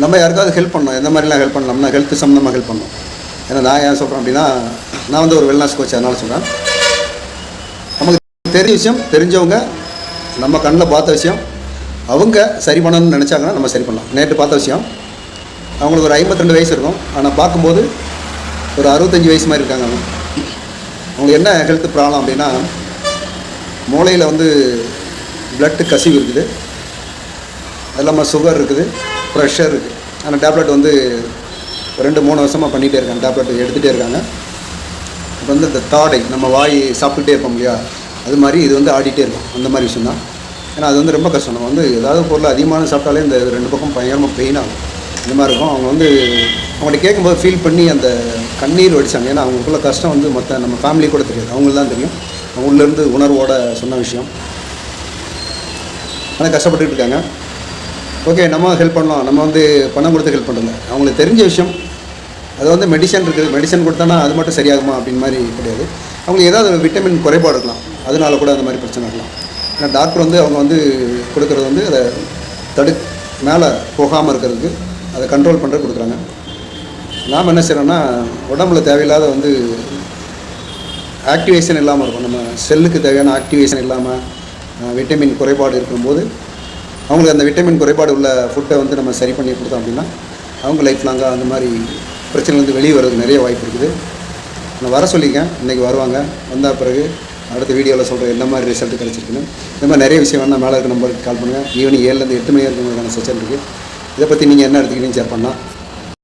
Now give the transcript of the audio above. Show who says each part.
Speaker 1: நம்ம யாருக்காவது ஹெல்ப் பண்ணணும். எந்த மாதிரிலாம் ஹெல்ப் பண்ணலாம்னா ஹெல்த் சம்மந்தமாக ஹெல்ப் பண்ணணும். ஏன்னா நான் ஏன் சொல்கிறேன் அப்படின்னா, நான் வந்து ஒரு வெல்னஸ் கோச், அதனால சொல்கிறேன். நமக்கு தெரிஞ்ச விஷயம், தெரிஞ்சவங்க நம்ம கண்ணில் பார்த்த விஷயம் அவங்க சரி பண்ணணும்னு நினச்சாங்கன்னா நம்ம சரி பண்ணலாம். நேற்று பார்த்த விஷயம் அவங்களுக்கு ஒரு 52 வயசு இருக்கும், ஆனால் பார்க்கும்போது ஒரு 65 வயசு மாதிரி இருக்காங்க. அவங்களுக்கு என்ன ஹெல்த் ப்ராப்ளம் அப்படின்னா, மூளையில் வந்து பிளட்டு கசிவு இருக்குது, அது இல்லாமல் சுகர் இருக்குது, ப்ரெஷர் இருக்குது. ஆனால் டேப்லெட் வந்து 2-3 வருஷமாக பண்ணிகிட்டே இருக்காங்க, டேப்லெட் எடுத்துகிட்டே இருக்காங்க. இப்போ வந்து இந்த தாடை நம்ம வாய் சாப்பிட்டுட்டே இருப்போம் இல்லையா, அது மாதிரி இது வந்து ஆடிட்டே இருக்கும். அந்த மாதிரி விஷயம் தான். ஏன்னா அது வந்து ரொம்ப கஷ்டம். நம்ம வந்து ஏதாவது பொருள் அதிகமான சாப்பிட்டாலே இந்த 2 பக்கம் பயங்கரமாக பெயின் ஆகும். இந்த மாதிரி இருக்கும். அவங்க வந்து அவங்கள்ட்ட கேட்கும்போது ஃபீல் பண்ணி அந்த கண்ணீர் வடித்தாங்க. ஏன்னா அவங்களுக்குள்ள கஷ்டம் வந்து மற்ற நம்ம ஃபேமிலி கூட தெரியாது, அவங்களுக்கு தான் தெரியும். அவங்க உள்ளேருந்து உணர்வோடு சொன்ன விஷயம். ஆனால் கஷ்டப்பட்டுட்டு இருக்காங்க. ஓகே, நம்ம ஹெல்ப் பண்ணலாம். நம்ம வந்து பணம் கொடுத்து ஹெல்ப் பண்ணுறதில்ல. அவங்களுக்கு தெரிஞ்ச விஷயம் அது வந்து மெடிசன் இருக்குது, மெடிசன் கொடுத்தோன்னா அது மட்டும் சரியாகுமா அப்படின்னு மாதிரி கிடையாது. அவங்களுக்கு ஏதாவது விட்டமின் குறைபாடு இருக்கலாம், அதனால கூட அந்த மாதிரி பிரச்சனை இருக்கலாம். ஏன்னா டாக்டர் வந்து அவங்க வந்து கொடுக்குறது வந்து அதை மேலே போகாமல் இருக்கிறதுக்கு, அதை கண்ட்ரோல் பண்ணுறது கொடுக்குறாங்க. நாம் என்ன செய்கிறோன்னா, உடம்புல தேவையில்லாத வந்து ஆக்டிவேஷன் இல்லாமல் இருக்கும். நம்ம செல்லுக்கு தேவையான ஆக்டிவேஷன் இல்லாமல் விட்டமின் குறைபாடு இருக்கும்போது அவங்களுக்கு அந்த விட்டமின் குறைபாடு உள்ள ஃபுட்டை வந்து நம்ம சரி பண்ணி கொடுத்தோம் அப்படின்னா அவங்க லைஃப் லாங்காக அந்த மாதிரி பிரச்சனைலேருந்து வெளியே வர்றதுக்கு நிறைய வாய்ப்பு இருக்குது. நான் வர சொல்லியிருக்கேன், இன்றைக்கி வருவாங்க. வந்தால் பிறகு அடுத்த வீடியோவில் சொல்கிறேன் என்ன மாதிரி ரிசல்ட் கிடச்சிருக்குன்னு. இந்த மாதிரி நிறைய விஷயம் வேணால் மேலே இருக்க நம்பருக்கு கால் பண்ணுங்கள். ஈவினிங் 7லேருந்து 8 மணி வரைக்கும் உங்களுக்கான செஷன் இருக்குது. இதை பற்றி நீங்கள் என்ன எடுத்துக்கிட்டீங்கன்னு ஷேர் பண்ணலாம்.